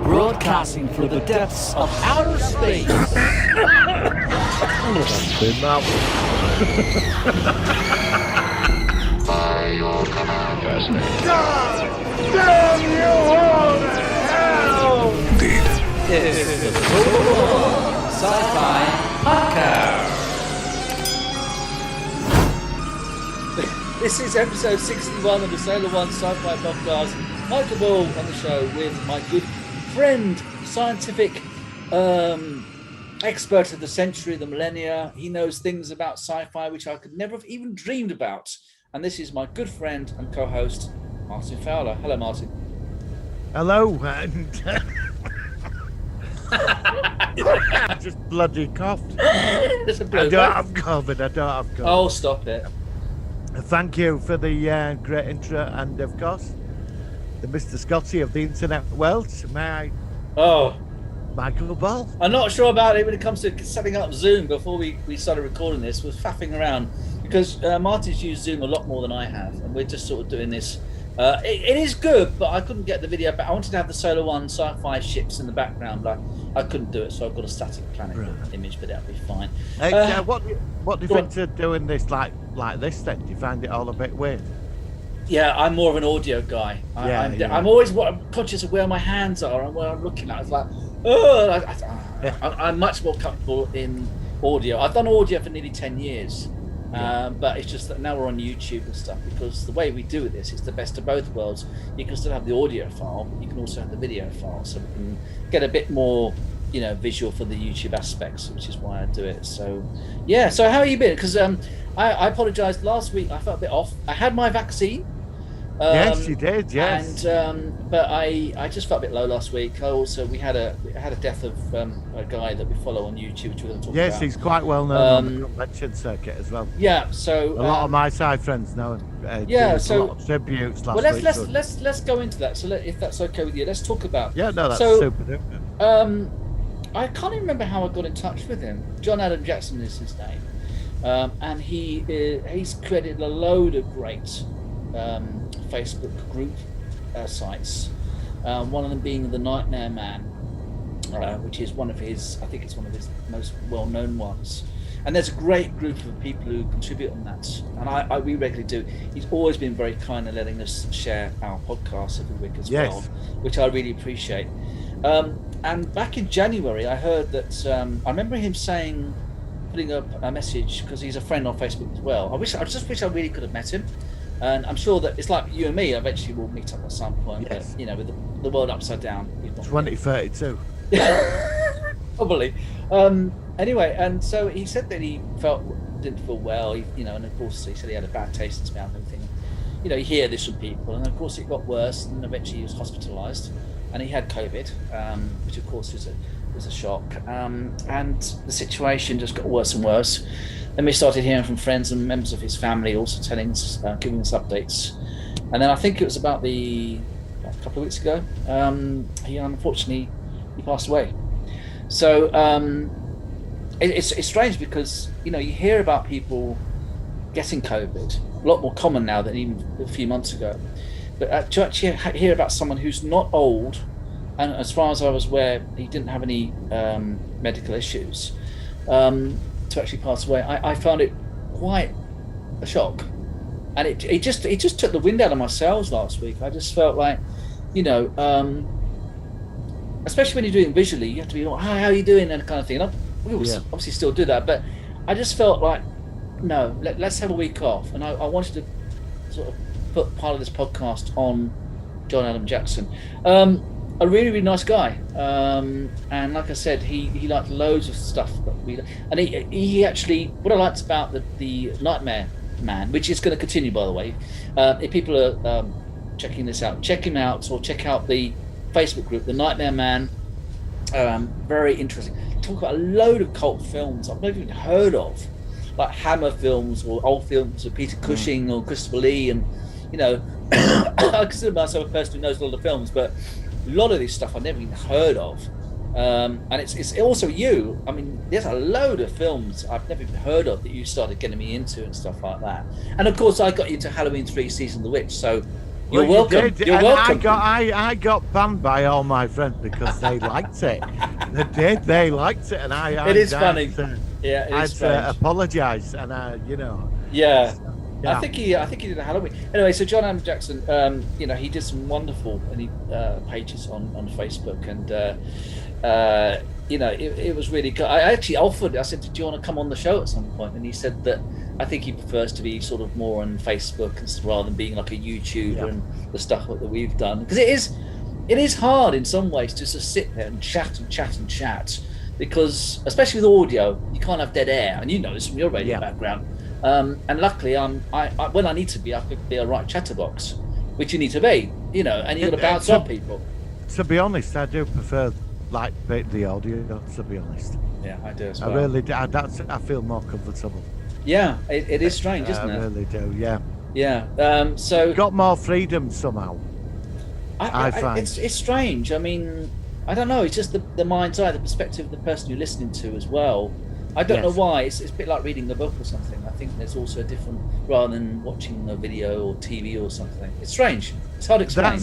Broadcasting through the depths of outer space. By your command, fascinating. Damn you all to hell! Indeed. This is the Sci-Fi Podcast. This is episode 61 of the Sailor One Sci-Fi Podcast. Michael Ball on the show with my good friend, scientific expert of the century, the millennia. He knows things about sci-fi which I could never have even dreamed about. And this is my good friend and co-host, Martin Fowler. Hello, Martin. Hello. I just bloody coughed. I don't have COVID. Oh, stop it. Thank you for the great intro, and of course, the Mr. Scotty of the internet world. May I? Oh, Michael Ball. I'm not sure about it when it comes to setting up Zoom. Before we started recording this, we're faffing around because Martin's used Zoom a lot more than I have, and we're just sort of doing this. It is good, but I couldn't get the video back. I wanted to have the Solar One sci-fi ships in the background, but I couldn't do it, so I've got a static planet image, but that'll be fine. What do you think to doing this like this then? Do you find it all a bit weird? Yeah, I'm more of an audio guy. I'm always conscious of where my hands are and where I'm looking at. It's like, I'm much more comfortable in audio. I've done audio for nearly 10 years. But it's just that now we're on YouTube and stuff, because the way we do this is the best of both worlds. You can still have the audio file, but you can also have the video file, so we can get a bit more, visual for the YouTube aspects, which is why I do it. So, yeah. So how have you been? Because I apologised last week. I felt a bit off. I had my vaccine. Yes, you did. Yes. And but I just felt a bit low last week. We had a death of a guy that we follow on YouTube, which we're going to talk about. Yes, he's quite well known on the convention circuit as well. Yeah. So a lot of my side friends know. So a lot of tributes last week. Let's go into that. So if that's okay with you, let's talk about. Yeah, no, that's super duper. I can't even remember how I got in touch with him. John Adam Jackson is his name, and he's created a load of great Facebook group sites. One of them being the Nightmare Man, which is one of his most well-known ones. And there's a great group of people who contribute on that, and we regularly do. He's always been very kind in letting us share our podcast every week as well, which I really appreciate. And back in January, I heard that I remember him putting up a message, because he's a friend on Facebook as well. I just wish I really could have met him. And I'm sure that it's like you and me, eventually we'll meet up at some point. Yes. But, with the world upside down. 2032. Probably. Anyway, and so he said that he didn't feel well, and of course he said he had a bad taste in his mouth and everything. You hear this from people, and of course it got worse, and eventually he was hospitalised, and he had COVID, which of course was a shock. And the situation just got worse and worse. Then we started hearing from friends and members of his family also giving us updates. And then I think it was about a couple of weeks ago, he unfortunately passed away. So it's strange because, you hear about people getting COVID, a lot more common now than even a few months ago. But to actually hear about someone who's not old, and as far as I was aware, he didn't have any medical issues, to actually pass away, I found it quite a shock, and it just took the wind out of my sails last week. I just felt like, especially when you're doing it visually, you have to be like, "Hi, how are you doing?" and kind of thing. And we obviously still do that, but I just felt like, no, let's have a week off, and I wanted to sort of put part of this podcast on John Adam Jackson. A really, really nice guy, and like I said, he liked loads of stuff that and he actually, what I liked about the Nightmare Man, which is going to continue, by the way. If people are checking this out, check him out, or check out the Facebook group, the Nightmare Man. Very interesting. Talk about a load of cult films I've never even heard of, like Hammer films or old films of Peter Cushing or Christopher Lee, and I consider myself a person who knows a lot of films, but a lot of this stuff I've never even heard of. And it's also you. I mean, there's a load of films I've never even heard of that you started getting me into and stuff like that. And of course, I got into Halloween 3 Season of the Witch. So You're Well, you welcome. did, You're and welcome. I got banned by all my friends because they liked it. They did. They liked it, and It is funny. To, Yeah, it I is had strange. to apologise, and Yeah. yeah. I think he did a Halloween. Anyway, so John Adam Jackson, he did some wonderful pages on Facebook, and it was really good. I actually offered. I said, "Do you want to come on the show at some point?" And he said that I think he prefers to be sort of more on Facebook rather than being like a YouTuber and the stuff that we've done, because it is hard in some ways to just sit there and chat and chat and chat, because especially with audio, you can't have dead air, and you know this from your radio background. And luckily, I when I need to be, I could be a right chatterbox, which you need to be, and you got to bounce off people. To be honest, I do prefer like the audio. To be honest, Yeah, I do as well. I really do. I feel more comfortable. Yeah, it is strange, isn't it? I really do. Yeah. Yeah. So Got more freedom somehow. I find it's strange. I mean, I don't know. It's just the mind's eye, the perspective of the person you're listening to as well. I don't know why. It's a bit like reading a book or something. I think there's also a different, rather than watching a video or TV or something. It's strange. It's hard to explain.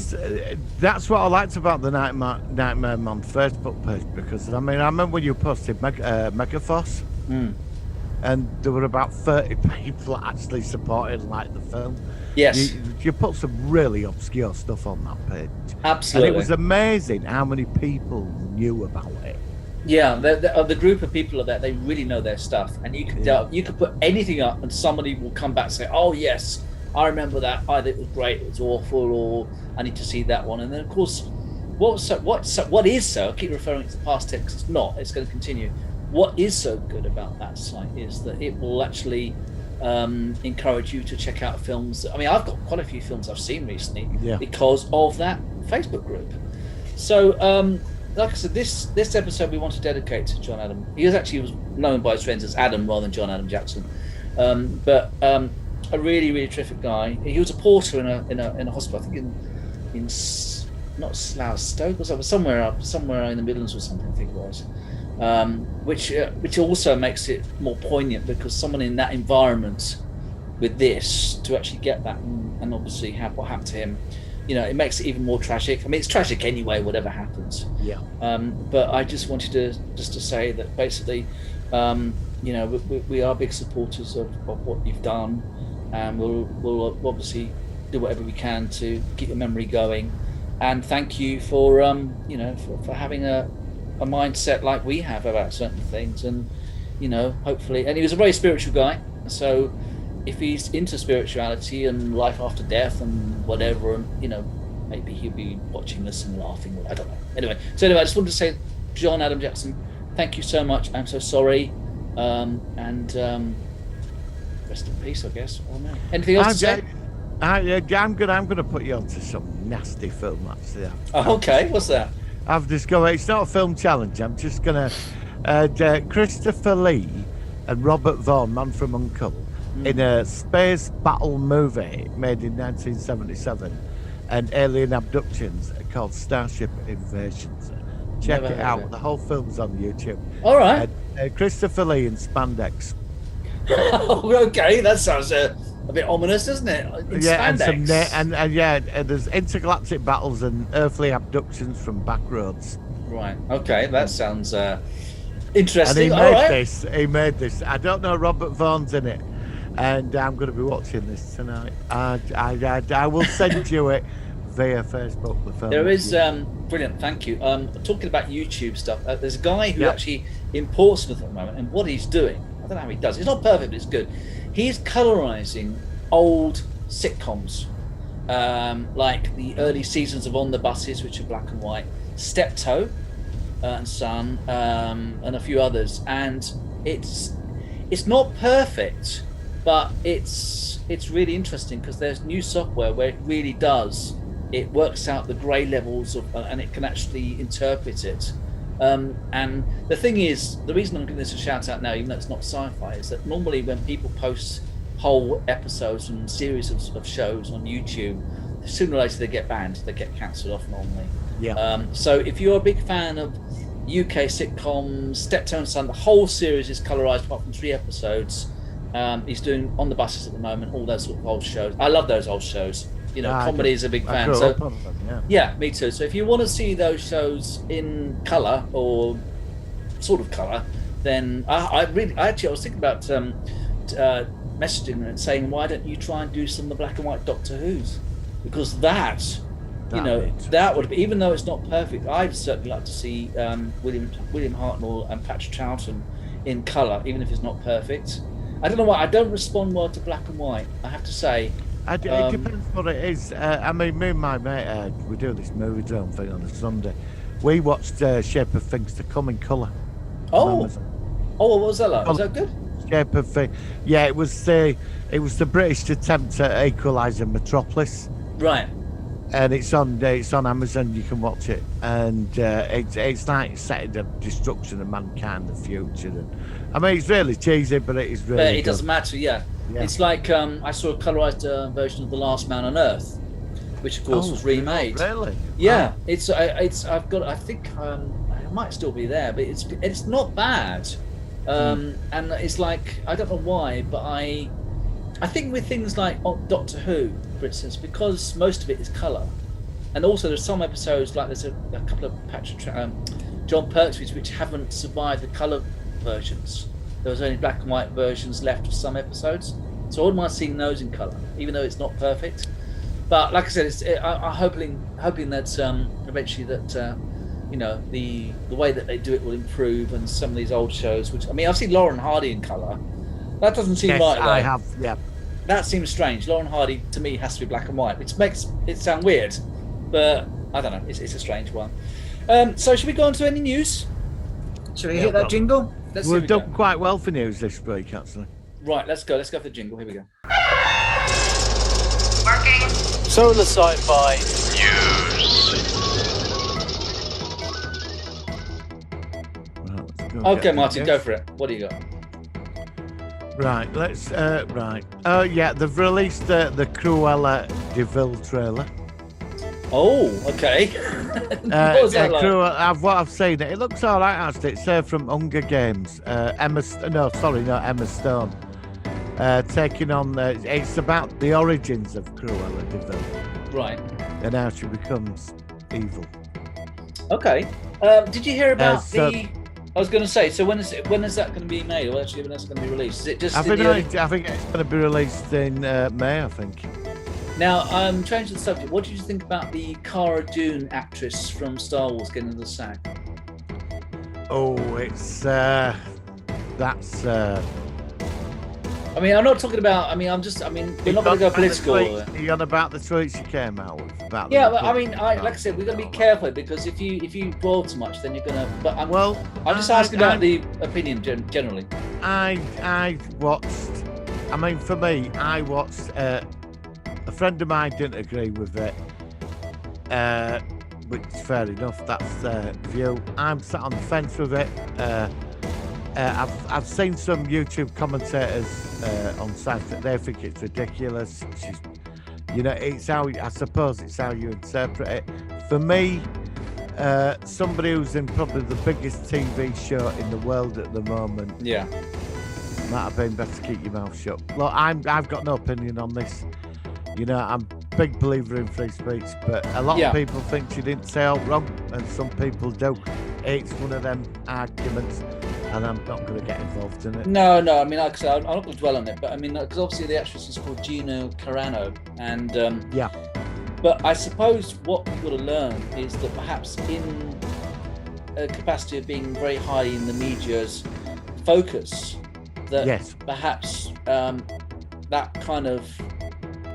That's what I liked about the Nightmare Man Facebook page, because I remember when you posted Megaforce, and there were about 30 people actually supporting like the film. Yes. You put some really obscure stuff on that page. Absolutely. And it was amazing how many people knew about it. Yeah, the group of people are there. They really know their stuff, and you could put anything up, and somebody will come back and say, "Oh yes, I remember that. Either it was great, it was awful, or I need to see that one." And then of course, what is so? I keep referring to the past tense. It's not. It's going to continue. What is so good about that site is that it will actually encourage you to check out films. I mean, I've got quite a few films I've seen recently because of that Facebook group. So. Like I said, this episode we want to dedicate to John Adam. He was known by his friends as Adam rather than John Adam Jackson, but a really, really terrific guy. He was a porter in a hospital, I think in not Slough, Stoke or somewhere in the Midlands or something, I think it was. Which also makes it more poignant, because someone in that environment with this to actually get that and obviously have what happened to him. It makes it even more tragic. I mean, it's tragic anyway, whatever happens. Yeah. But I just wanted to say that basically, we are big supporters of what you've done, and we'll obviously do whatever we can to keep your memory going. And thank you for for having a mindset like we have about certain things, and hopefully. And he was a very spiritual guy, so. If he's into spirituality and life after death and whatever, and maybe he'll be watching this and laughing. I don't know. Anyway, I just wanted to say, John Adam Jackson, thank you so much. I'm so sorry, and rest in peace, I guess. I don't know. Anything else to say? I'm gonna put you onto some nasty film actually. Oh, okay, what's that? I've discovered it's not a film challenge. I'm just gonna Christopher Lee and Robert Vaughn, Man from U.N.C.L.E., in a space battle movie made in 1977 and alien abductions called Starship Invasions. Check it out. The whole film's on YouTube. All right. Christopher Lee in spandex. Okay, that sounds a bit ominous, doesn't it? In spandex. And there's intergalactic battles and earthly abductions from back roads. Right. Okay, that sounds interesting. And he made this. I don't know, Robert Vaughn's in it. And I'm going to be watching this tonight. I will send you it via Facebook. The film. There is brilliant. Thank you. Talking about YouTube stuff. There's a guy who actually in Portsmouth at the moment, and what he's doing, I don't know how he does. It's not perfect, but it's good. He's colorizing old sitcoms, like the early seasons of On the Buses, which are black and white, Steptoe and Son, and a few others. And it's not perfect. But it's really interesting, because there's new software where it really does. It works out the grey levels and it can actually interpret it. And the thing is, the reason I'm giving this a shout out now, even though it's not sci-fi, is that normally when people post whole episodes and series of shows on YouTube, sooner or later they get banned. They get cancelled off normally. Yeah. So if you're a big fan of UK sitcoms, Steptoe and Son, the whole series is colorized apart from 3 episodes. He's doing On the Buses at the moment, all those sort of old shows. I love those old shows. You know, I comedy do. is a big I fan. grew So up on them, yeah. yeah, me too. So if you want to see those shows in color or sort of color, then I was thinking about messaging and saying, why don't you try and do some of the black and white Doctor Who's? Because that would be, even though it's not perfect, I'd certainly like to see William Hartnell and Patrick Troughton in color, even if it's not perfect. I don't know why I don't respond well to black and white, I have to say. It depends what it is. I mean, me and my mate, we do this movie drone thing on a Sunday. We watched Shape of Things to Come in colour. Oh, what was that like? Was that good? Shape of Things. Yeah, it was the British attempt at equalising Metropolis. Right. And it's on Amazon. You can watch it, and it's like setting the destruction of mankind, the future. And I mean, it's really cheesy, but it is really. But it doesn't matter. Yeah. It's like I saw a colorized version of The Last Man on Earth, which of course was remade. Really? Yeah. Oh. It's I've got. I think it might still be there, but it's not bad. And it's like, I don't know why, but I think with things like Doctor Who, for instance, because most of it is colour, and also there's some episodes, like there's a couple of John Pertwee which haven't survived the colour versions. There was only black and white versions left of some episodes, so I wouldn't mind seeing those in colour, even though it's not perfect. But like I said, I'm hoping that eventually that the way that they do it will improve, and some of these old shows, which I mean, I've seen Lauren Hardy in colour. That doesn't seem right. Though. I have. Yeah. That seems strange. Lauren Hardy to me has to be black and white, which makes it sound weird, but I don't know. It's a strange one. So should we go on to any news? Should we hit that jingle? We've done quite well for news this week, actually. Right, let's go. Let's go for the jingle. Here we go. Working. Solar Sci-Fi News. Okay, Martin, go for it. What do you got? Right, let's. Right. Oh, yeah, they've released the Cruella de Vil trailer. Oh, okay. What was that like? What I've seen, it looks all right, actually. It's from Hunger Games. Emma Stone. Taking on. It's about the origins of Cruella de Vil. Right. And how she becomes evil. Okay. Did you hear about I was going to say, so when is that going to be made, or actually when that's going to be released? Is it just? I think it's going to be released in May, I think. Now, changing the subject, what did you think about the Cara Dune actress from Star Wars getting the SAG? Oh, it's that's. I mean, I'm not talking about. we're not going to go political. Are you on about the tweets she came out with? About yeah, but I mean, like I said, we're going to be careful, because if you boil too much, then you're going to. But I'm just asking about the opinion generally. I watched. I mean, for me, I watched. A friend of mine didn't agree with it, which is fair enough. That's their view. I'm sat on the fence with it. I've seen some YouTube commentators on sites that they think it's ridiculous. It's I suppose it's how you interpret it. For me, somebody who's in probably the biggest TV show in the world at the moment, yeah, might have been better to keep your mouth shut. Look, I've got no opinion on this. I'm a big believer in free speech, but a lot of people think she didn't say out wrong, and some people do. It's one of them arguments, and I'm not going to get involved in it. No. I mean, like I said, I'm not going to dwell on it, but I mean, because obviously the actress is called Gina Carano, and yeah. But I suppose what we've got to learn is that perhaps in a capacity of being very high in the media's focus, that perhaps that kind of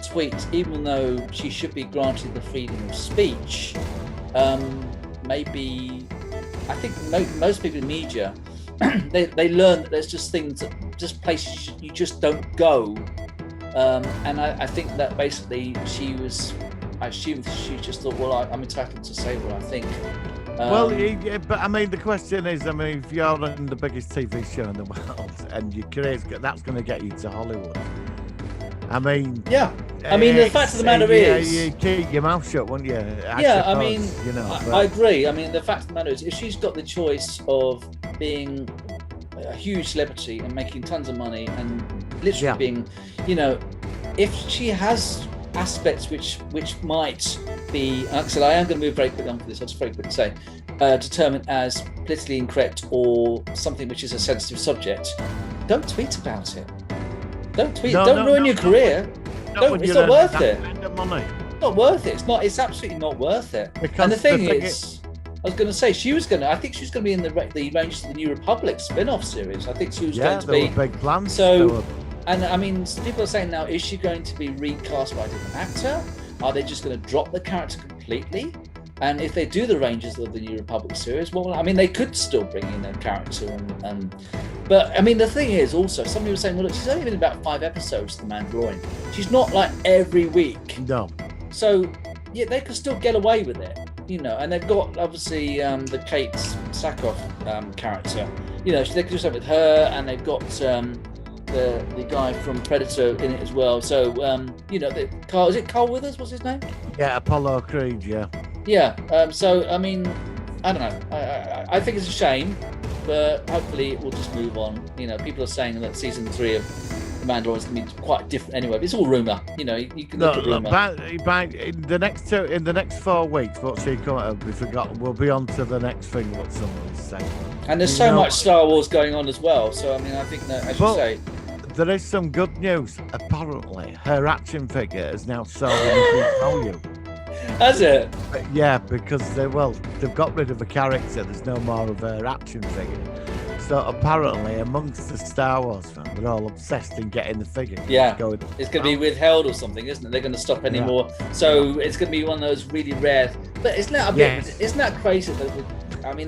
tweet, even though she should be granted the freedom of speech, maybe I think most people in media they learn that there's just things that just places you just don't go, and I think that basically I assume she just thought, well, I'm entitled to say what I think. But I mean, the question is, if you're on the biggest TV show in the world and your career's that's going to get you to Hollywood. I mean, yeah. I mean, the fact of the matter is, you keep your mouth shut, wouldn't you? I agree. I mean, the fact of the matter is, if she's got the choice of being a huge celebrity and making tons of money and literally being, if she has aspects which might be, like I said, I am going to move very quickly on for this. I'll just very quickly say, determined as politically incorrect or something which is a sensitive subject, don't tweet about it. Don't tweet. Don't ruin your career. It's not worth it. It's not worth it. It's absolutely not worth it. Because and the thing is, I was going to say I think she was going to be in the Rangers of the New Republic spin-off series. I think she was going to be. Big plans. So, and I mean, people are saying now, is she going to be recast by a different actor? Are they just going to drop the character completely? And if they do the Rangers of the New Republic series, well, I mean, they could still bring in a character. But I mean, the thing is also, some people are saying, well, look, she's only been in about 5 episodes of The Mandalorian. She's not like every week. No. So, yeah, they could still get away with it, and they've got, obviously, the Kate Sackhoff character. They could do something with her, and they've got the guy from Predator in it as well. So, Carl, is it Carl Withers? What's his name? Yeah, Apollo Creed, yeah. Yeah, so, I mean, I don't know. I think it's a shame, but hopefully it will just move on. People are saying that season 3 of The Mandalorian is going to be quite different anyway, but it's all rumour. You can look at rumour. In the next 4 weeks, what's he coming? We forgot. We'll be on to the next thing. What someone's saying. And there's so much Star Wars going on as well. So I mean, I think that, as you say, there is some good news. Apparently, her action figure is now sold in value. Has it? Yeah, because they've got rid of a character. There's no more of her action figure. So apparently, amongst the Star Wars fans, they're all obsessed in getting the figure. Yeah, it's going to be withheld or something, isn't it? They're going to stop anymore. So it's going to be one of those really rare. But isn't that crazy that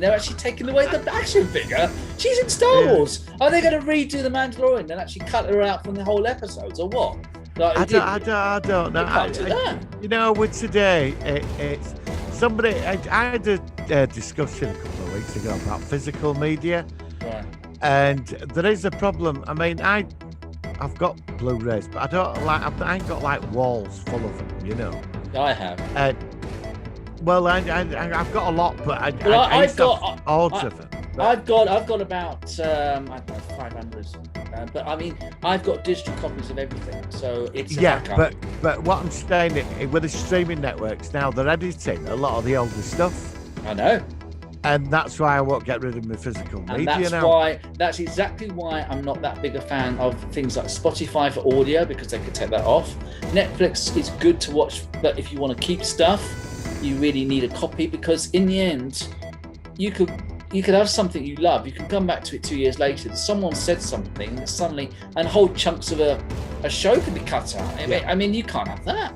they're actually taking away the action figure? She's in Star Wars. Are they going to redo The Mandalorian and actually cut her out from the whole episodes or what? Like, I don't know. With today, it's somebody. I had a discussion a couple of weeks ago about physical media. Right. And there is a problem. I mean, I've got Blu-rays, but I ain't got like walls full of them, I have. I've got a lot, but I've got odds of them. I've got about 500. But I mean, I've got digital copies of everything, so it's a backup. But what I'm saying with the streaming networks now, they're editing a lot of the older stuff. I know. And that's why I won't get rid of my physical media now. That's exactly why I'm not that big a fan of things like Spotify for audio, because they could take that off. Netflix is good to watch, but if you want to keep stuff, you really need a copy, because in the end, you could have something you love. You can come back to it 2 years later. Someone said something, and suddenly, and whole chunks of a show can be cut out. I mean, you can't have that.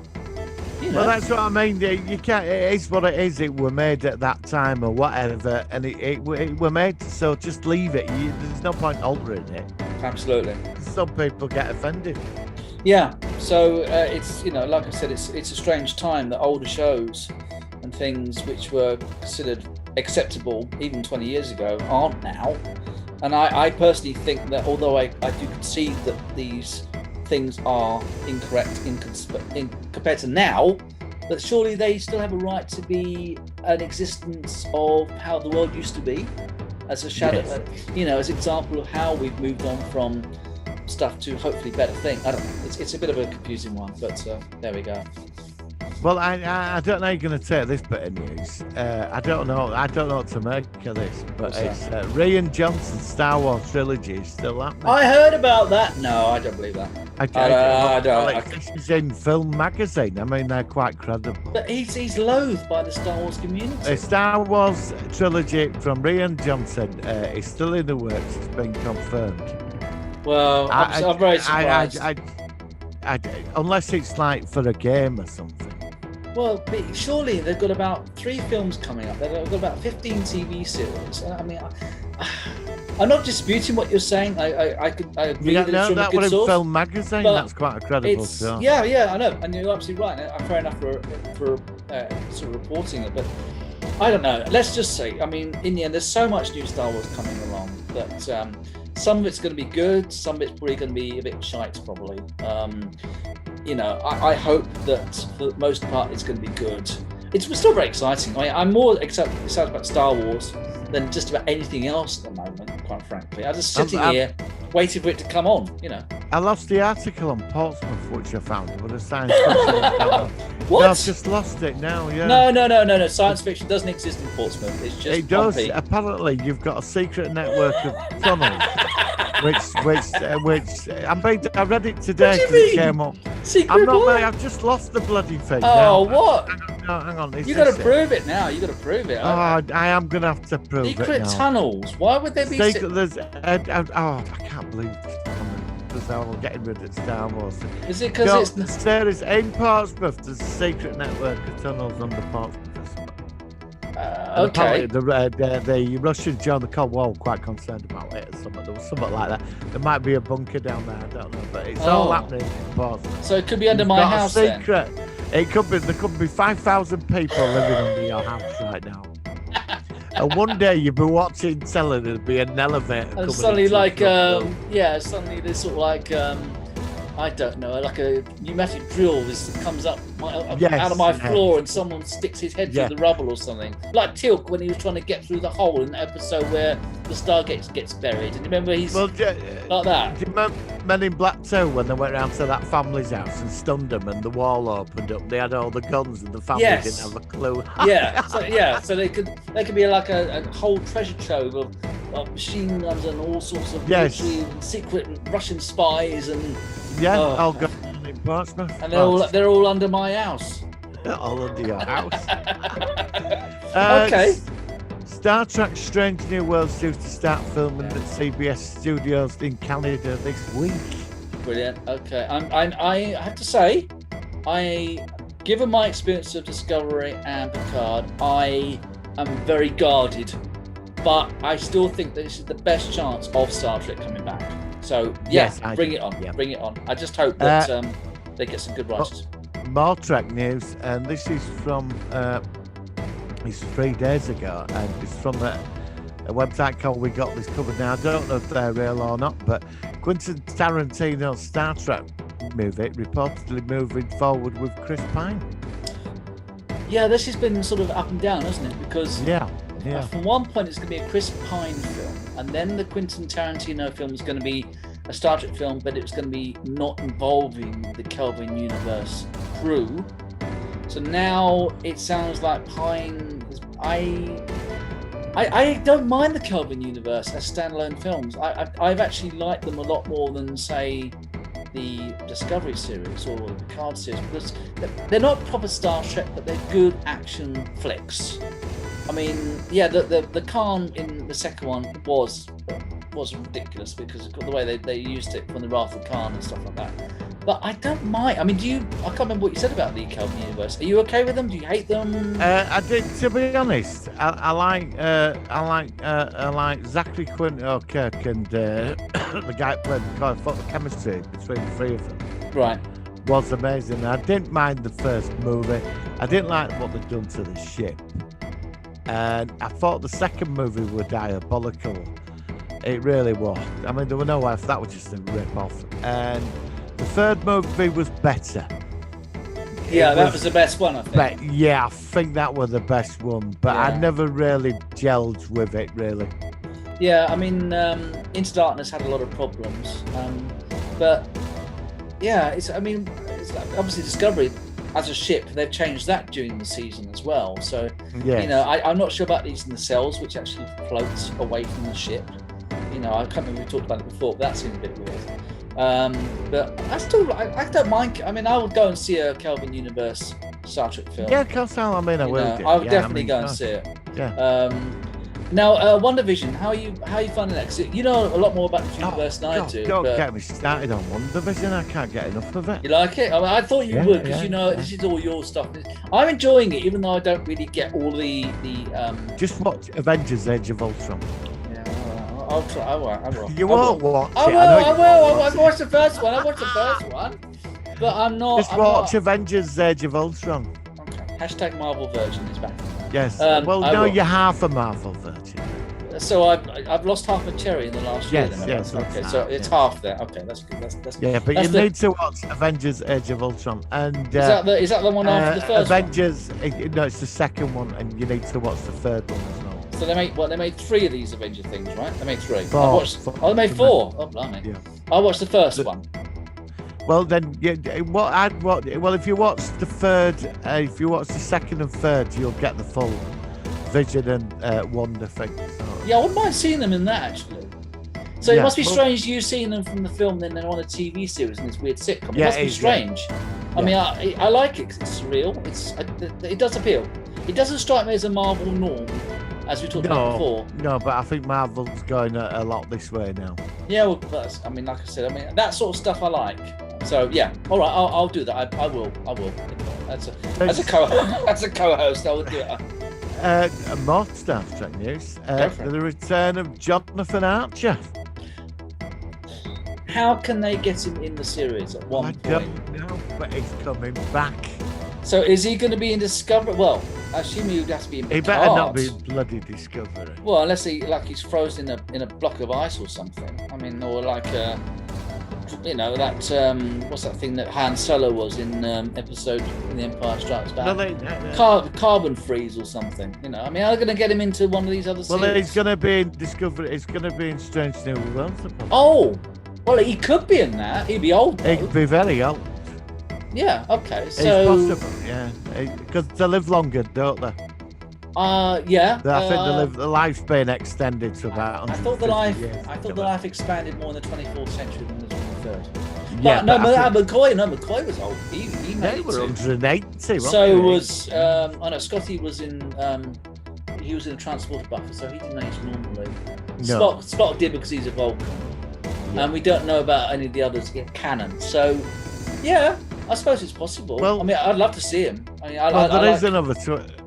Well, that's what I mean. You can't. It is what it is. It were made at that time or whatever, and it were made. So just leave it. There's no point altering it. Absolutely. Some people get offended. Yeah. So it's like I said, it's a strange time that older shows and things which were considered acceptable even 20 years ago aren't now. And I personally think that although I do concede that these things are incorrect compared to now, but surely they still have a right to be an existence of how the world used to be, as a shadow, as an example of how we've moved on from stuff to hopefully better things. I don't know. It's a bit of a confusing one, but there we go. Well, I don't know how you're going to take this bit of news. I don't know what to make of this, but it's Rian Johnson's Star Wars trilogy is still happening. I heard about that. No, I don't believe that. I don't. This is in Film Magazine. I mean, they're quite credible. But he's loathed by the Star Wars community. The Star Wars trilogy from Rian Johnson is still in the works. It's been confirmed. Well, I'm very surprised. Unless it's like for a game or something. Well, surely they've got about 3 films coming up. They've got about 15 TV series. I mean, I'm not disputing what you're saying. I agree that it's from a good source. Film Magazine, that's quite a credible source. Yeah, I know, and you're absolutely right. Fair enough for sort of reporting it, but I don't know. Let's just say, I mean, in the end, there's so much new Star Wars coming along that some of it's going to be good, some of it's probably going to be a bit shite, probably. I hope that for the most part it's going to be good. It's still very exciting. I'm more excited about Star Wars than just about anything else at the moment, quite frankly. I'm just sitting I'm- here waiting for it to come on, you know. I lost the article on Portsmouth, which I found, but a science fiction. What? No, I've just lost it now. Yeah. No. Science fiction doesn't exist in Portsmouth. It's just It does. Pompey. Apparently, you've got a secret network of tunnels, which I read it today What do you because it mean? came up. Secret I'm not. what? Mate, I've just lost the bloody thing. Oh, now. what? No, hang on. Is You got to this it? prove it now. You got to prove it. Oh, I am gonna have to prove it Secret now. tunnels. Why would there be? Secret, there's, I can't believe because I'm getting rid of Star Wars. Is it No, because it's? there is in Portsmouth. There's a secret network of tunnels under Portsmouth. And Okay. apparently the Russians during the Cold War were quite concerned about it or something. There was something like that. There might be a bunker down there, I don't know, but it's all Oh. happening in Portsmouth. So it could be under You've my got a house then. secret. It could be. There could be 5,000 people living under your house right now. And one day you'll be watching telly, there'll be an elevator. coming And suddenly, into the like, front door. suddenly there's sort of like, I don't know, like a pneumatic drill comes up out of my Yes, floor, and someone sticks his head Yeah. through the rubble or something. Like Tilk when he was trying to get through the hole in the episode where the Stargate gets buried. And remember, he's Well, like that. do you remember Men in Black 2 when they went round to that family's house and stunned them and the wall opened up? They had all the guns and the family Yes. didn't have a clue. So they could be like a whole treasure trove of machine guns and all sorts of Yes. military and secret Russian spies, and Yeah, Oh. all going on in Portsmouth. they're all under my house. all under your house. Okay. Star Trek Strange New Worlds due to start filming at CBS Studios in Canada this week. Brilliant. Okay. I have to say, given my experience of Discovery and Picard, I am very guarded, but I still think that this is the best chance of Star Trek coming back. So yeah, Yes, I bring do, it on. yeah. Bring it on. I just hope that they get some good writers. More Trek news, and this is from it's 3 days ago, and it's from a website called We Got This Covered. Now I don't know if they're real or not, but Quentin Tarantino's Star Trek movie reportedly moving forward with Chris Pine. Yeah, this has been sort of up and down, hasn't it? Because Yeah. from one point it's going to be a Chris Pine film, and then the Quentin Tarantino film is going to be a Star Trek film, but it's going to be not involving the Kelvin universe crew. So now it sounds like Pine is, I don't mind the Kelvin universe as standalone films. I've actually liked them a lot more than, say, the Discovery series or the Picard series, because they're not proper Star Trek, but they're good action flicks. I mean, yeah, the Khan in the second one was ridiculous because of the way they used it from the Wrath of Khan and stuff like that. But I don't mind. I mean, I can't remember what you said about the Kelvin universe. Are you okay with them? Do you hate them? I did. To be honest, I like Zachary Quinto Kirk and the guy that played the I thought the chemistry between the three of them Right. was amazing. I didn't mind the first movie. I didn't like what they'd done to the ship, and I thought the second movie was diabolical. It really was. I mean, there were no way that was just a rip-off. And the third movie was better. Yeah, It that was the best one, I think. But yeah, I think that was the best one. But I Yeah. never really gelled with it, really. Yeah, I mean, Into Darkness had a lot of problems, but yeah, it's like, obviously Discovery as a ship, they've changed that during the season as well. So Yes. you know, I'm not sure about these nacelles, which actually floats away from the ship. You know, I can't remember if we talked about it before, but that seemed a bit weird. But I don't mind. I mean, I would go and see a Kelvin Universe Star Trek film. Yeah, of course, I mean, I You will know, do. I would Yeah, definitely mean, go and gosh, see it. Yeah. Now, WandaVision, how are you finding that? 'Cause you know a lot more about the universe than I do. Don't but get me started on WandaVision. I can't get enough of it. you like it? I mean, I thought you Yeah, would, because yeah, you know yeah. this is all your stuff. I'm enjoying it, even though I don't really get all the. Just watch Avengers: Age of Ultron. Yeah, I'll try. I will. You I won't will. watch I it. will. know I you will. won't I've watched the first one. But I'm not. Just I'm watch not. Avengers: Age of Ultron. Okay. Hashtag Marvel version is back. Yes. I no, will. you're half a Marvel virgin. So I've lost half a cherry in the last year. Yes, Then, yes, okay, that's so half, it's yeah. half there. Okay, that's good. That's Yeah, but that's you the- need to watch Avengers: Age of Ultron and Is that the one after the first one? Avengers. No, it's the second one, and you need to watch the third one as well. So they made 3 of these Avenger things, right? They made 3. I Four. watched, they made 4. Oh, blimey. Yeah. I watched the first one. Well, then, yeah. Well, if you watch the third, if you watch the second and third, you'll get the full Vision and Wonder thing. So. Yeah, I wouldn't mind seeing them in that, actually. So it Yeah, must be well- strange you seeing them from the film, then they're on a TV series in this weird sitcom. It Yeah, must be it is, yeah. strange. I mean, I like it 'cause it's surreal. It does appeal. It doesn't strike me as a Marvel norm, as we talked about before. No, but I think Marvel's going a lot this way now. Yeah, well, I mean, like I said, I mean that sort of stuff I like. So yeah, all right, I'll do that. I will. As a co-host, I will do it. More Star Trek news. Go for it. The return of Jonathan Archer. How can they get him in the series at one I point? don't know, but he's coming back. So is he going to be in Discovery? Well, I assume he would have to be in He Picard. better not be bloody Discovery. Well, unless he's frozen in a block of ice or something. I mean, or like that what's that thing that Han Solo was in episode in The Empire Strikes Back? No. Carbon freeze or something. You know, I mean, are they going to get him into one of these other series? Well, he's going to be in Discovery. He's going to be in Strange New Worlds. Oh, well, he could be in that. He'd be old, though. He'd be very old. Yeah. Okay. It's So. possible, yeah. Because they live longer, don't they? Yeah. I think the life's been extended to about. I thought the 150 life. years. I thought the life expanded more in the 24th century than the 23rd. Yeah, But no, but I think McCoy was old. He they made it were to. 180. weren't So they? was I know Scotty was in. He was in a transport buffer, so he didn't age normally. No. Spock did because he's a Vulcan, and we don't know about any of the others yet canon. So, yeah, I suppose it's possible. Well- I mean, I'd love to see him. I mean,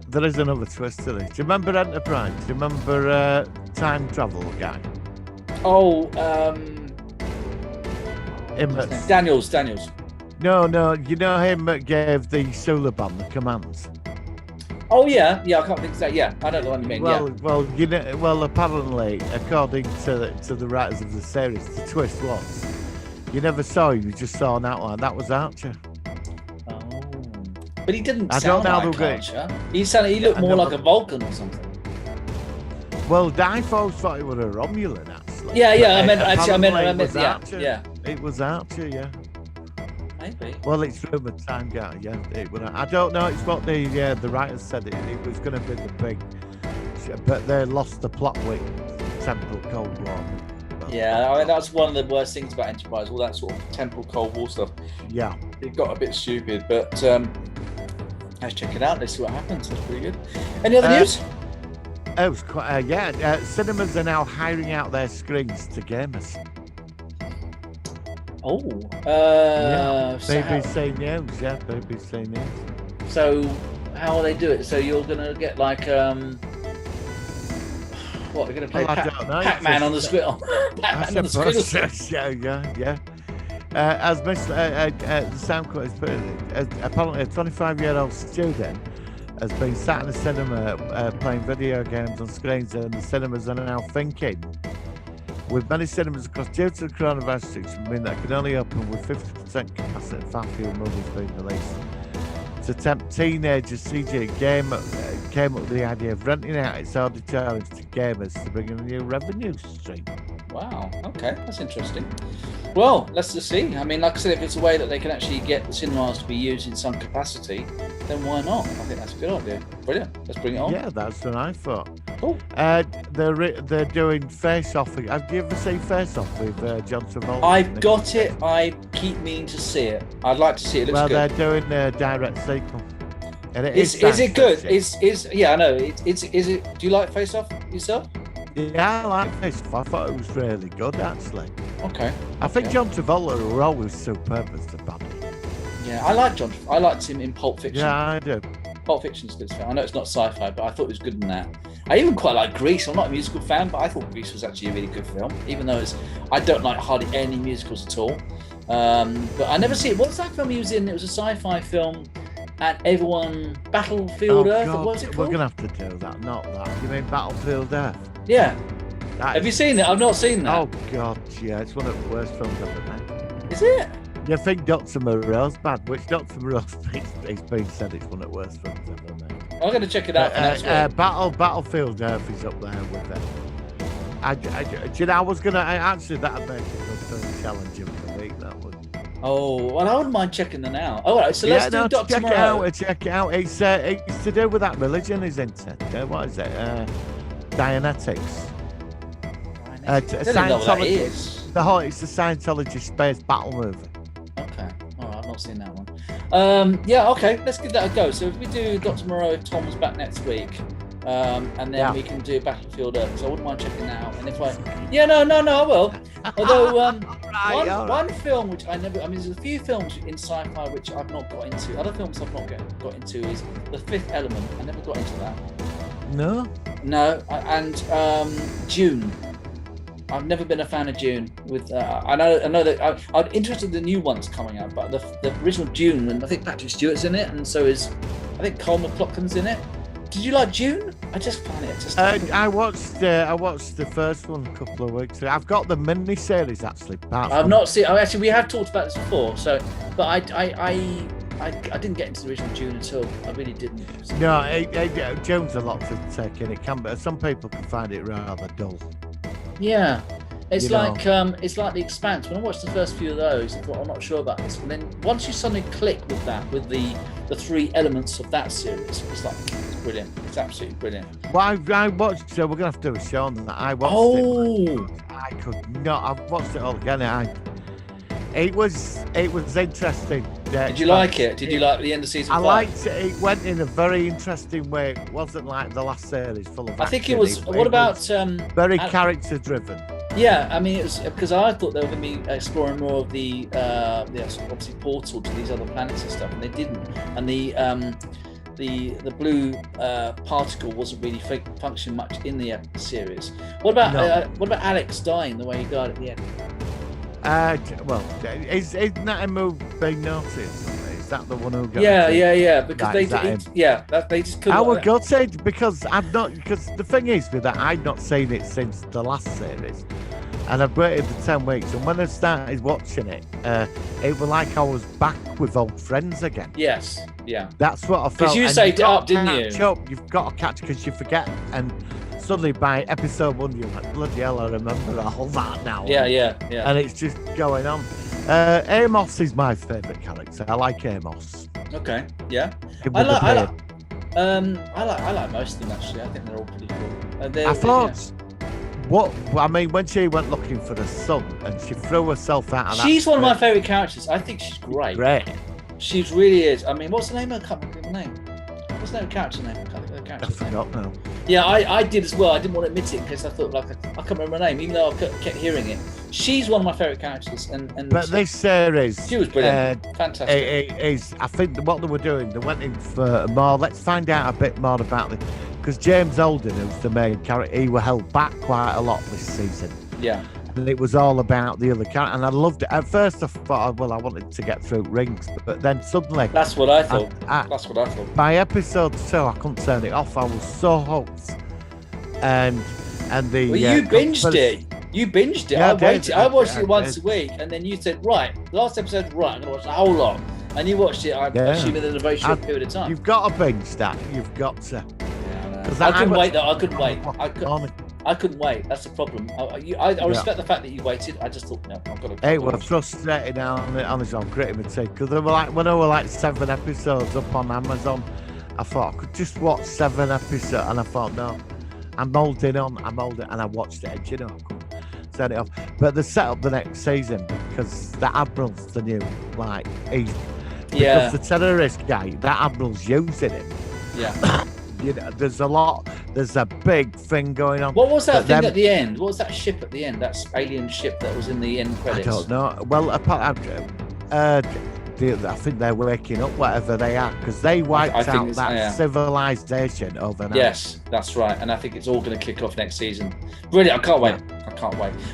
There is another twist to this. Do you remember Enterprise? Do you remember Time Travel guy? Oh, Emmett. Daniels. No. You know him that gave the Suliban the commands. Oh yeah, I can't think of that. Yeah, I don't know what you mean. Well, apparently, according to the writers of the series, the twist was you never saw him; you just saw an outline. That was Archer. Oh, but he didn't I sound don't know like how Archer. He looked I more know, like but- a Vulcan or something. Well, I thought he was a Romulan actually. Yeah, I But, meant apparently it was yeah, Archer. yeah, It was Archer, yeah. maybe. Well, it's rumored time guy, yeah. I don't know. It's what the writers said. It was going to be the big, but they lost the plot with Temple Cold War. Yeah, I mean that's one of the worst things about Enterprise. All that sort of Temple Cold War stuff. Yeah. It got a bit stupid, but let's check it out. Let's see what happens. That's pretty good. Any other news? It was quite. Cinemas are now hiring out their screens to gamers. Oh, BBC News, yeah, BBC News. So how will they do it? So you're gonna get like what? We're gonna play Well, I don't know. Pac-Man on the screen. Pac-Man on the screen. or something? yeah. As the sound cut is put, apparently a 25-year-old student has been sat in a cinema playing video games on screens, and the cinemas are now thinking, with many cinemas across due to the coronavirus situation, mean that can only open with 50% capacity and far fewer movies being released. To tempt teenagers, CG came up with the idea of renting out its auditoriums to gamers to bring in a new revenue stream. Wow. Okay, that's interesting. Well, let's just see. I mean, like I said, if it's a way that they can actually get the cinemas to be used in some capacity, then why not? I think that's a good idea. Brilliant. Let's bring it on. Yeah, that's what I thought. Cool. They're doing Face Off. Have you ever seen Face Off with John Travolta? I've got it. I keep meaning to see it. I'd like to see it. It looks Well, good. they're doing a direct sequel. And Is it good? Is yeah, I know. Is it? Do you like Face Off yourself? Yeah, I like Face Off. I thought it was really good, actually. Okay. I think Okay. John Travolta were always superb as the bad. Yeah, I like John. I liked him in Pulp Fiction. Yeah, I do. Pulp Fiction's good stuff. I know it's not sci-fi, but I thought it was good in that. I even quite like Grease. I'm not a musical fan, but I thought Grease was actually a really good film, even though I don't like hardly any musicals at all. But I never see it. What's that film he was in? It was a sci-fi film, and everyone Battlefield Earth. God, What was it we're called? gonna have to do that, not that. You mean Battlefield Earth? Yeah. That Have you is- seen it? I've not seen that. Oh God, yeah, it's one of the worst films ever made. Is it? You think Dr. Moreau's bad, which Dr. Moreau's it's been said it's one of the worst films ever made. I'm going to check it out for next week. Battlefield Earth is up there with it. Do you know, I was gonna actually that'd make a good film challenge of the week. That would. Oh, well, I wouldn't mind checking them out. All right, so let's do Dr. Moreau. Check it out. It's to do with that religion, isn't it? What is it? Dianetics. I don't know what that is. It's the Scientology space battle movie. Okay, all right, I've not seen that one. Yeah, okay, let's give that a go. So if we do Dr. Moreau, if Tom's back next week, and then we can do Battlefield Earth. So I wouldn't mind checking that out. And if I will. Although one film which there's a few films in sci-fi which I've not got into. Other films I've not got into is The Fifth Element. I never got into that. No, and Dune. I've never been a fan of Dune. I know that I'm interested in the new ones coming out, but the original Dune, and I think Patrick Stewart's in it, and so is I think Cole McLaughlin's in it. Did you like Dune? I just found it. I watched the first one a couple of weeks ago. I've got the mini series actually. I've not seen. Actually, we have talked about this before. So, but I didn't get into the original Dune at all. I really didn't. No, Dune's a lot to take in. It can, but some people can find it rather dull. Yeah, it's like The Expanse. When I watched the first few of those, I thought I'm not sure about this, and then once you suddenly click with that, with the three elements of that series, it's brilliant. It's absolutely brilliant. Well, I watched. So we're gonna have to do a show on that. I watched it. I could not. I've watched it all again. It was interesting. Did you like it? Did you like the end of season 5? I liked it. It went in a very interesting way. It wasn't like the last series full of. I think it was. What about very character driven? Yeah, I mean, it was because I thought they were going to be exploring more of the obviously portal to these other planets and stuff, and they didn't. And the blue particle wasn't really functioning much in the series. What about Alex dying the way he died at the end? Isn't that a move being noticed? Is that the one who got? Yeah. Because they just couldn't. I was gutted because because the thing is with that, I'd not seen it since the last series, and I'd waited the 10 weeks, and when I started watching it, it was like I was back with old friends again. Yes, yeah. That's what I felt. Because you saved it up, didn't you? You've got to catch because you forget and. Suddenly by episode 1 you're like, bloody hell, I remember all that now. Yeah. And it's just going on. Amos is my favourite character. I like Amos. Okay, yeah. I like most of them actually. I think they're all pretty cool. When she went looking for the sun and she threw herself out of that. She's one of my favourite characters. I think she's great. She really is. I mean, what's the name? I can't remember the name. What's the character's name? I forgot now. Yeah, I did as well. I didn't want to admit it because I thought I can't remember her name, even though I kept hearing it. She's one of my favourite characters, and but this series, she was brilliant, fantastic. I think what they were doing, they went in for more. Let's find out a bit more about it, because James Holden, who's the main character, he was held back quite a lot this season. Yeah. And it was all about the other character, and I loved it. At first, I thought, I wanted to get through Rings, but then suddenly, that's what I thought. That's what I thought. By episode 2, I couldn't turn it off. I was so hooked, and the. Well, you binged it. You binged it. Yeah, I watched it once a week, and then you said, "Right, last episode, right, I'm gonna watch the whole lot." And you watched it. I assume in a very short period of time. You've got to binge that. You've got to. Yeah, I couldn't wait. Though I couldn't wait. I couldn't wait. That's the problem. I respect the fact that you waited. I just thought, no, I've got to. It was frustrating on his own gritting my teeth, because when there were like 7 episodes up on Amazon, I thought I could just watch 7 episodes, and I thought, no, I'm holding on, and I watched it, and I couldn't turn it off. But they set up the next season because the Admiral's the new, because the terrorist guy, that Admiral's using him. Yeah. There's a big thing going on. What was that thing at the end? What was that ship at the end? That alien ship that was in the end credits? I don't know. Well, I think they're waking up, whatever they are, because they wiped out that civilization overnight. Yes, that's right. And I think it's all going to kick off next season. Brilliant. I can't wait.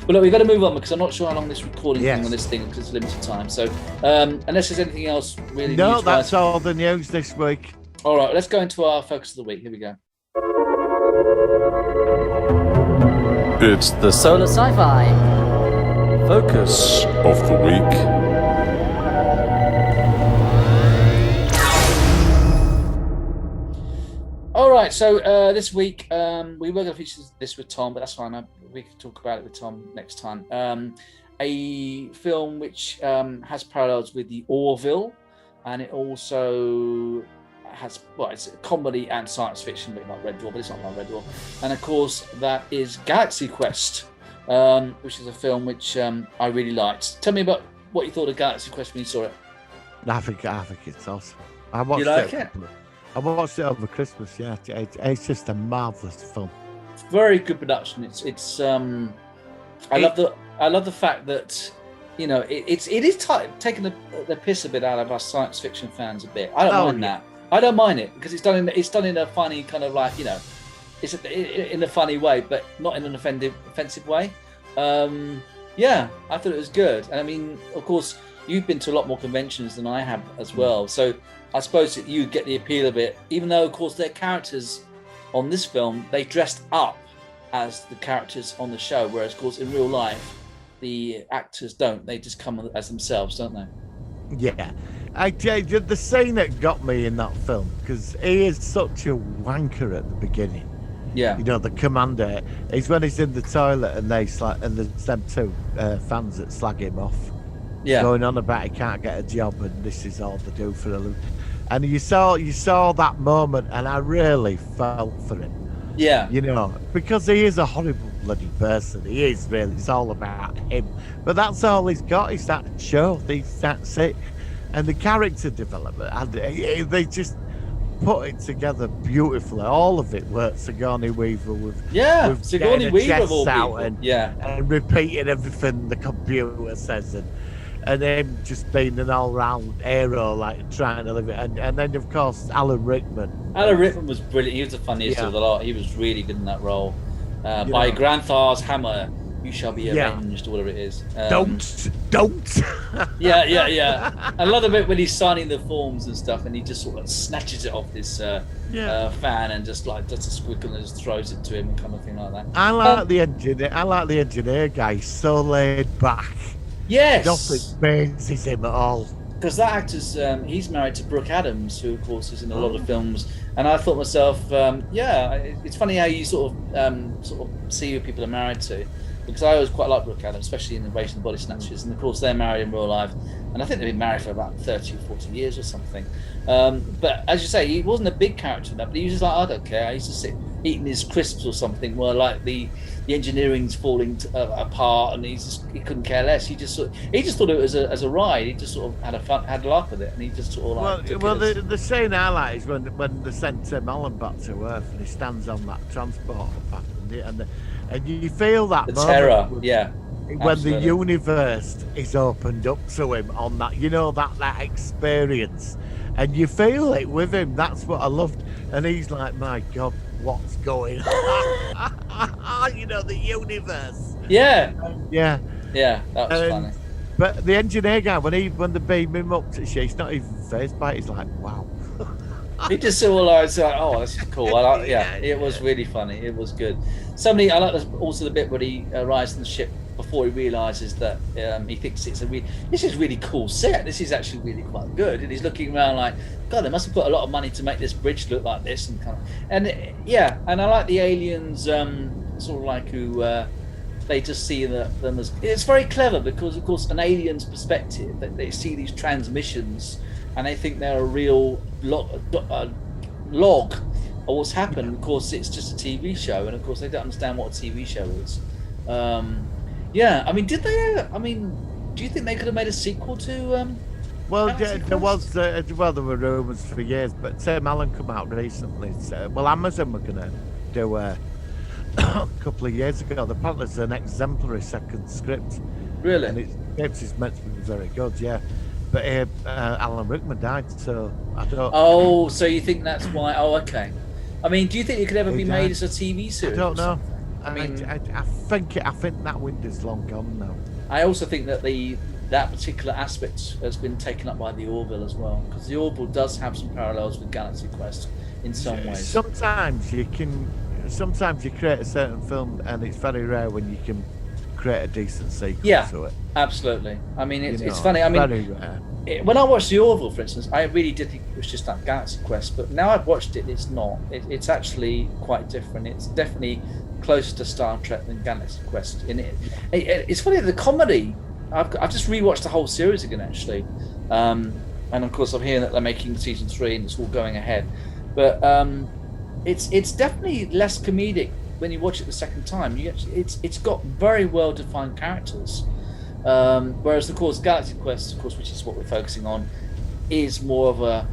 But look, we've got to move on because I'm not sure how long this recording thing on this thing, because it's limited time. So unless there's anything else really. No, that's all the news this week. All right, let's go into our focus of the week. Here we go. It's the Solar Sci-Fi Focus of the Week. All right, so this week we were going to feature this with Tom, but that's fine. We can talk about it with Tom next time. A film which has parallels with the Orville, and it also has, well, it's a comedy and science fiction, but not Red Dwarf, but it's not like Red Dwarf. And of course, that is Galaxy Quest, which is a film which I really liked. Tell me about what you thought of Galaxy Quest when you saw it. I think it's awesome. I watched You like it? I watched it over Christmas. Yeah, it's just a marvelous film. Very good production. It's I love the fact that, you know, it is taking the piss a bit out of us science fiction fans a bit. I don't mind that. I don't mind it because it's done in a funny kind of, like, you know, it's in a funny way, but not in an offensive way. Yeah, I thought it was good. And I mean, of course, you've been to a lot more conventions than I have as well, so I suppose that you get the appeal of it, even though, of course, their characters on this film, they dressed up as the characters on the show, whereas, of course, in real life, the actors don't. They just come as themselves, don't they? Yeah. The scene that got me in that film, because he is such a wanker at the beginning. Yeah. You know, the commander, is when he's in the toilet and there's them two fans that slag him off. Yeah. Going on about he can't get a job and this is all they do for a loot. And you saw that moment, and I really felt for him. Yeah. You know, because he is a horrible bloody person. He is really. It's all about him. But that's all he's got. Is that show. That's it. And the character development, and they just put it together beautifully. All of it works. Sigourney Weaver with Sigourney Weaver of all out people. and repeating everything the computer says, and him just being an all-round hero, like trying to live it. And then, of course, Alan Rickman. Alan Rickman was brilliant. He was the funniest of the lot. He was really good in that role. By Granthar's hammer, you shall be avenged, or whatever it is. Don't. Yeah. I love the bit when he's signing the forms and stuff, and he just sort of snatches it off this fan and just like does a squiggle and just throws it to him and kind of thing like that. I like the engineer guy. He's so laid back. Yes. Nothing phases him at all. Because that actor's, he's married to Brooke Adams, who, of course, is in a lot of films. And I thought to myself, it's funny how you sort of see who people are married to. Because I always quite like Brooke Adams, especially in Invasion of the Body Snatchers. And, of course, they're married in real life. And I think they've been married for about 30 or 40 years or something. But as you say, he wasn't a big character in that, but he was just like, I don't care. I used to sit eating his crisps or something, where like the engineering's falling apart, and he couldn't care less. He just thought it was as a ride. He just sort of had a laugh with it, and he just sort of like. The scene I like is when they sent Tim Allen back to Earth, and he stands on that transporter path, and you feel that the moment terror, when absolutely. the universe is opened up to him on that, you know, that experience, and you feel it with him. That's what I loved. And he's like, my God, what's going on? You know, the universe. Yeah, that was funny. But the engineer guy, when they beam him up to shit, he's not even phased by it. He's like, wow. He just sort of like, oh, this is cool. It was really funny. It was good. I like also the bit where he arrives in the ship before he realizes that he thinks this is really cool set. This is actually really quite good. And he's looking around like, God, they must have put a lot of money to make this bridge look like this and I like the aliens sort of like who they just see them as, it's very clever because, of course, an alien's perspective, that they see these transmissions and they think they're a real log of what's happened. Of course, it's just a TV show, and of course they don't understand what a TV show is. I mean, did they? I mean, do you think they could have made a sequel to? There were rumours for years, but Tim Allen come out recently. Amazon were going to do a couple of years ago. Apparently, it's an exemplary second script. Really? And it's meant to be very good, yeah. But Alan Rickman died, so I don't. Oh, so you think that's why? Oh, okay. I mean, do you think it could ever be made as a TV series? I don't know. I mean, I think that window's long gone now. I also think that that particular aspect has been taken up by the Orville as well, because the Orville does have some parallels with Galaxy Quest in some ways. Sometimes you create a certain film, and it's very rare when you can create a decent sequel Yeah. to it. Absolutely. I mean, it's You know, funny. I mean, very rare. when I watched The Orville, for instance, I really did think it was just that Galaxy Quest. But now I've watched it, it's not. It's actually quite different. It's definitely closer to Star Trek than Galaxy Quest. In it's funny, the comedy. I've just rewatched the whole series again, actually, and of course I'm hearing that they're making season 3 and it's all going ahead. But it's definitely less comedic when you watch it the second time. It's got very well defined characters. Whereas, of course, Galaxy Quest, of course, which is what we're focusing on, is more of a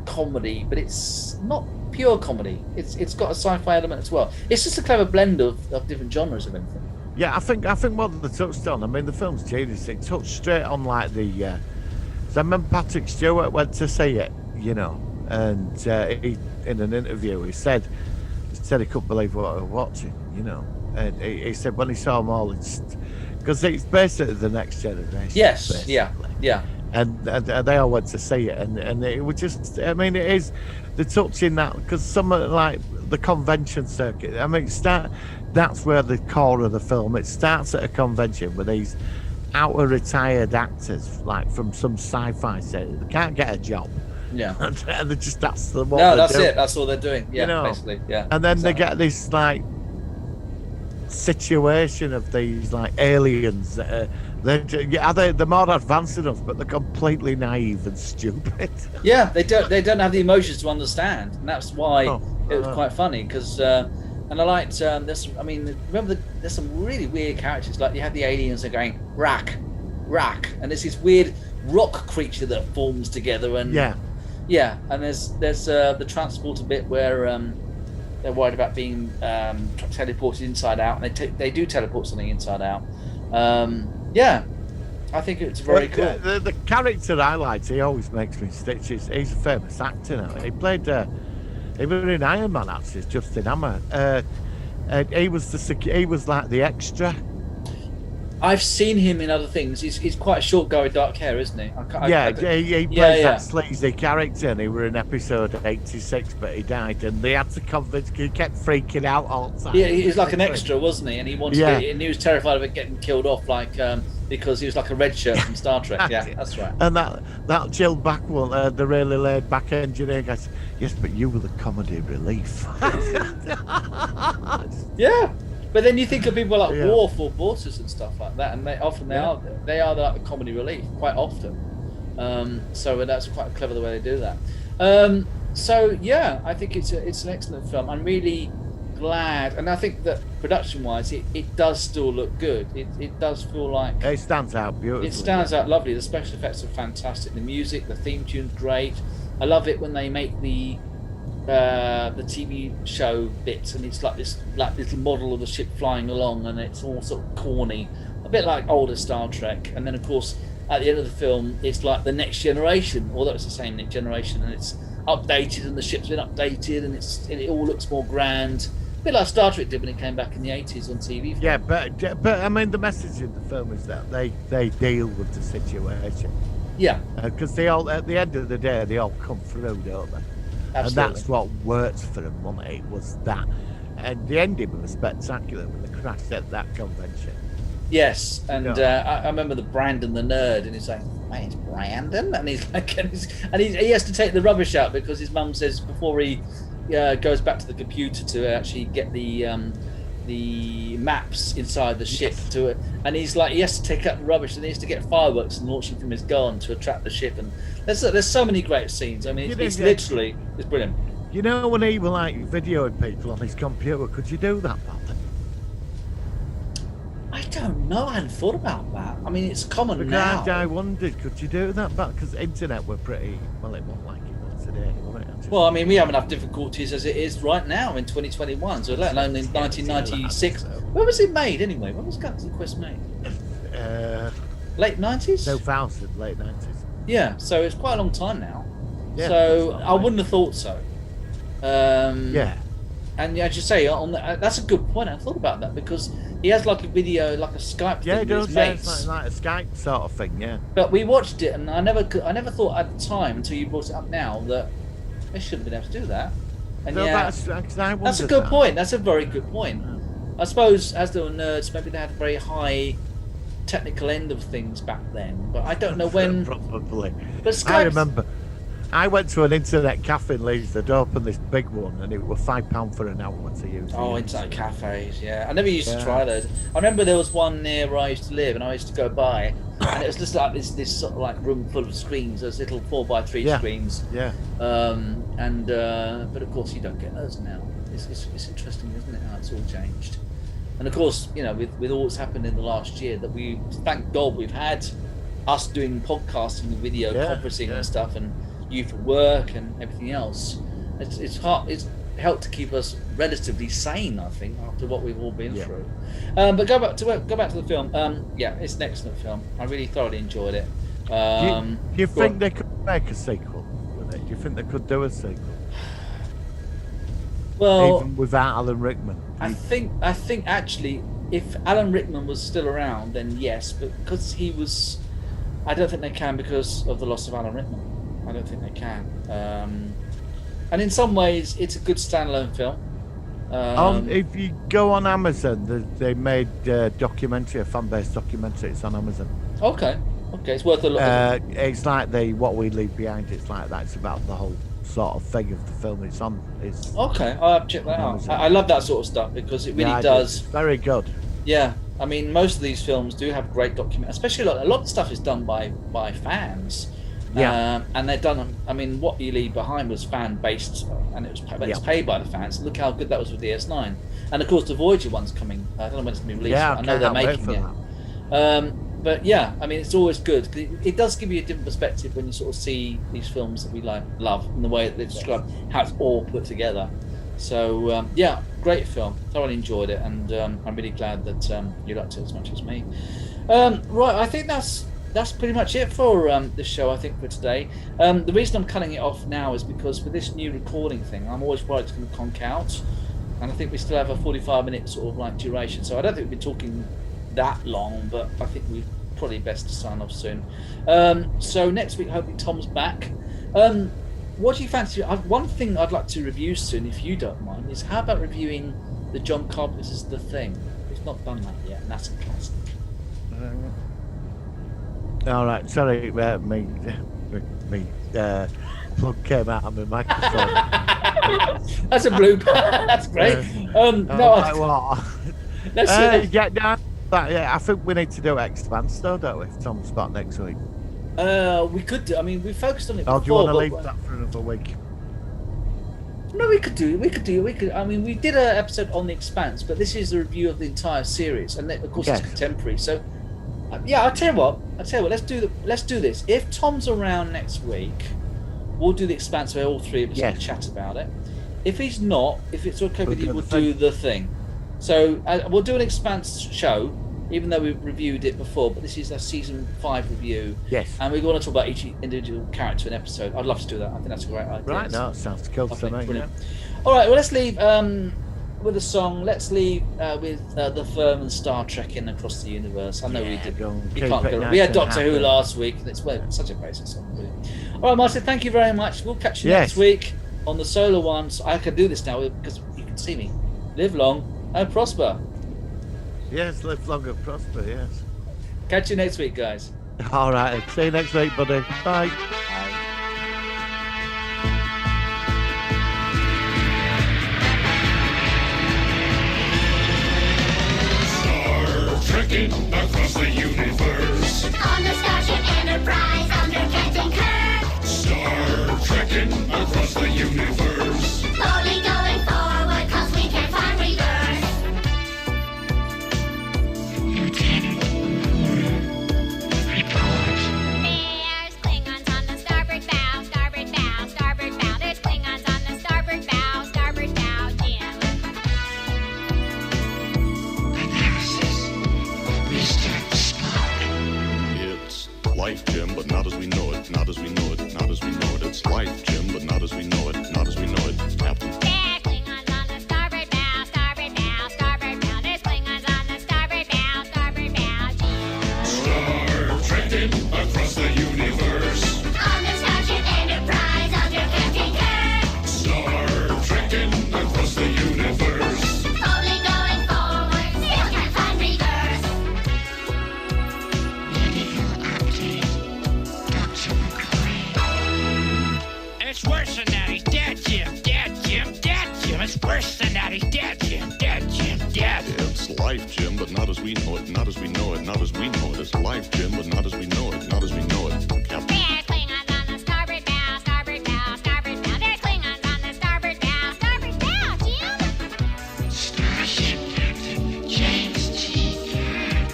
comedy, but it's not pure comedy. It's got a sci-fi element as well. It's just a clever blend of different genres of anything. Yeah, I think what they touched on. I mean, the film's genius. It touched straight on like the. So I remember Patrick Stewart went to see it, you know, and he, in an interview, he said he couldn't believe what he was watching, you know, and he said when he saw them all, it's because it's basically the next generation. Yes, basically. yeah. And they all went to see it, and it was just. I mean, it is the touch in that because some of like the convention circuit. I mean, that's where the core of the film. It starts at a convention with these outer retired actors, like from some sci-fi series. They can't get a job. Yeah. And they're just that's the That's it. That's all they're doing. Yeah, You know, basically. Yeah. And then exactly. they get this like situation of these like aliens that they're more advanced than us, but they're completely naive and stupid. Yeah, they don't have the emotions to understand, and that's why it was Oh. quite funny because. And I liked there's some really weird characters. Like you have the aliens that are going rack, and there's this weird rock creature that forms together, and yeah, and there's the transporter bit where they're worried about being teleported inside out, and they do teleport something inside out. Yeah, I think it's very cool. The character I liked, he always makes me stitches. He's a famous actor now. He played. He was in Iron Man actually, Justin Hammer. He was like the extra. I've seen him in other things. He's quite short guy with dark hair, isn't he? He plays that sleazy character, and he were in episode 86, but he died, and they had to convince. He kept freaking out all the time. Yeah, he was like an extra, wasn't he? And he wanted, and he was terrified of it getting killed off, like because he was like a red shirt from Star Trek. Yeah, that's right. And that Jill Back one, the really laid back engineer, goes, "Yes, but you were the comedy relief." Yeah. But then you think of people like Worf or Bortus and stuff like that, and they are like the comedy relief quite often. So that's quite clever the way they do that. So yeah, I think it's an excellent film. I'm really glad, and I think that production-wise, it does still look good. It does feel like it stands out beautifully. It stands out lovely. The special effects are fantastic. The music, the theme tune's great. I love it when they make the TV show bits, and it's like this like little model of the ship flying along, and it's all sort of corny, a bit like older Star Trek. And then of course at the end of the film, it's like the next generation, although it's the same next generation, and it's updated, and the ship's been updated, and it all looks more grand, a bit like Star Trek did when it came back in the 80s on TV. Yeah, but I mean the message in the film is that they deal with the situation. Yeah, because they all at the end of the day they all come through, don't they? absolutely. And that's what worked for them, wasn't it? It was that. And the ending was spectacular when they crashed at that convention. Yes, and I remember the Brandon the nerd, and he's like, "My name's Brandon," and he's like, he has to take the rubbish out because his mum says before he goes back to the computer to actually get the maps inside the ship to it, and he's like, he has to take out the rubbish, and he has to get fireworks and launch them from his gun to attract the ship. And there's so many great scenes. I mean, it's literally brilliant. You know, when he was like videoing people on his computer, could you do that, Patrick? I don't know. I hadn't thought about that. I mean, it's common now. I wondered, could you do that? Because the internet were pretty, well, it wasn't like it was today, was it? Well, I mean, we have enough difficulties as it is right now in 2021, so let alone in 1996. When was it made anyway? When was Galaxy Quest made? Late 90s? 2000, late 90s. Yeah, so it's quite a long time now. Yeah, so I wouldn't have thought so. Yeah. And as you say, that's a good point. I thought about that because he has like a video, like a Skype thing with his mates. It's like a Skype sort of thing, yeah. But we watched it, and I never thought at the time until you brought it up now that they shouldn't have been able to do that. And No, yeah, that's a good point. That's a very good point. I suppose as they were nerds, maybe they had a very high technical end of things back then. But I don't know when. Probably. But Skype's, I remember. I went to an internet cafe in Leeds. They'd opened this big one, and it was £5 for an hour to use. Oh, internet cafes, yeah. I never used to Yeah. try those. I remember there was one near where I used to live, and I used to go by, and it was just like this sort of like room full of screens, those little 4x3 Yeah. screens. Yeah. But of course you don't get those now. It's interesting, isn't it, how it's all changed? And of course, you know, with all that's happened in the last year, that we thank God we've had us doing podcasting and video Yeah, conferencing yeah. and stuff, and you for work and everything else. It's helped to keep us relatively sane, I think, after what we've all been Yeah. through. But go back to the film. Yeah, it's an excellent film. I really thoroughly enjoyed it. Do you go think on. they could make a sequel with it? Do you think they could do a sequel? Well, Even without Alan Rickman? I think actually, if Alan Rickman was still around, then yes. But because he was, I don't think they can because of the loss of Alan Rickman. I don't think they can. And in some ways, it's a good standalone film. If you go on Amazon, they made a documentary, a fan-based documentary. It's on Amazon. Okay, it's worth a look. It's like What We Leave Behind. It's like that. It's about the whole sort of thing of the film. It's on. It's Okay, I'll have to check that out. Amazon. I love that sort of stuff because it really yeah, does. it's very good. Yeah, I mean, most of these films do have great document, especially a lot of stuff is done by fans. Yeah. And they're done. I mean, What You Leave Behind was fan based, and it's paid by the fans. Look how good that was with DS9, and of course the Voyager one's coming. I don't know when it's going to be released. Yeah, but I know they're can't wait making for it. that. But yeah, I mean, it's always good. It does give you a different perspective when you sort of see these films that we love, and the way that they describe how it's all put together. So yeah, great film. Thoroughly enjoyed it, and I'm really glad that you liked it as much as me. Right, I think that's pretty much it for this show. I think for today. The reason I'm cutting it off now is because with this new recording thing, I'm always worried it's going to conk out, and I think we still have a 45-minute sort of like duration. So I don't think we've been talking that long, but I think we're probably best to sign off soon. So next week, hopefully Tom's back. What do you fancy? One thing I'd like to review soon, if you don't mind, is how about reviewing the John Carpenter's The Thing? We've not done that yet, and that's a classic. All right, sorry, me plug came out of my microphone. That's a blooper. That's great. Let's get down. But yeah, I think we need to do Expanse, though, don't we? If Tom's back next week. we could do. I mean, we focused on it Or before. do you want to but- leave that for another week? No, we could. I mean, we did an episode on The Expanse, but this is a review of the entire series, and of course Yes. it's contemporary. So, yeah, I'll tell you what. Let's do this. If Tom's around next week, we'll do The Expanse where all three of us Yes. can chat about it. If he's not, if it's okay We'll with you, do we'll The do The Thing. So we'll do an Expanse show, even though we've reviewed it before. But this is a season 5 review. Yes. And we want to talk about each individual character in episode. I'd love to do that. I think that's a great idea. Right, no, it sounds cool to Lovely, me. brilliant. All right, well, let's leave with a song. Let's leave with The Firm and Star Trek in Across the Universe. I know we did. go and You keep can't it go. nice We had and Doctor Who happy. last week, and it's such a basic song. Brilliant. All right, Martin, thank you very much. We'll catch you Yes. next week on the Solar Ones. I can do this now because you can see me. Live long and prosper. Yes, live long and prosper, yes. Catch you next week, guys. All right, see you next week, buddy. Bye. Trekking across the universe. On the Starship Enterprise under Captain Kirk. Star trekking across the universe. Slowly going forward cause we can't find reverse. There's Klingons on the It's worse than that. He's dead, Jim. Dead, Jim. Dead. It's life, Jim, but not as we know it, not as we know it, not as we know it. It's life, Jim, but not as we know it, not as we know it, Captain. There's Klingons on the starboard bow, starboard bow, starboard bow. There's Klingons on the starboard bow, Jim. Starship Captain James T. Kirk.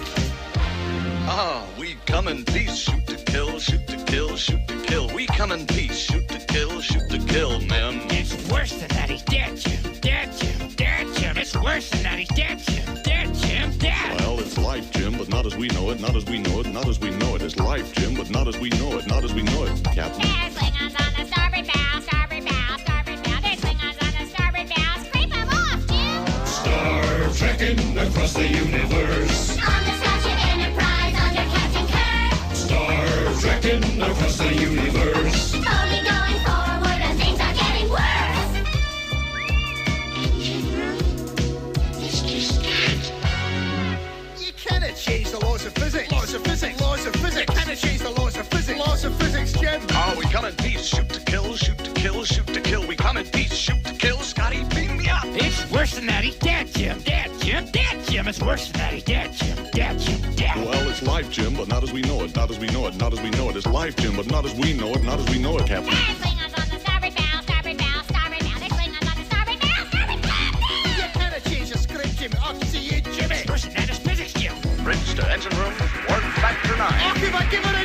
Ah, we come in peace, shoot to kill, shoot to kill, shoot to kill. We come in peace, shoot to kill, men. It's worse than that. He's dead, Jim. Dead, Jim. Dead, Jim. It's worse than that. He's dead, Jim. Dead, Jim. Dead. Well, it's life, Jim, but not as we know it, not as we know it, not as we know it. It's life, Jim, but not as we know it, not as we know it, Captain. There's Klingons on the starboard bow, starboard bow, starboard bow. There's Klingons on the starboard bow. Scrape them off, Jim. Star trekking across the universe. On the Starship Enterprise under Captain Kirk. Star trekking across the universe. Only going forward and things are getting worse. Engine room. It's just that. You cannot change the laws of physics. Laws of physics. Laws of physics. You cannot change the laws of physics. Laws of physics, Jim. Ah, we come in peace, shoot to kill, shoot to kill, shoot to kill. We come in peace, shoot to kill. Scotty, beam me up. It's worse than that. He's dead, Jim. Dead, Jim. Dead, Jim. It's worse than that. He's dead, Jim. Dead, Jim. Dead. Well, it's life, Jim, but not as we know it, not as we know it, not as we know it. It's life, Jim, but not as we know it, not as we know it, Captain. There's Klingons on the starboard bow, starboard bow, starboard bow. There's Klingons on the starboard bow, starboard bow. You cannot change the script, Jim. I'll see you, Jimmy. It's worse than that. It's physics, Jim. Bridge to engine room, warp factor 9. I'll give it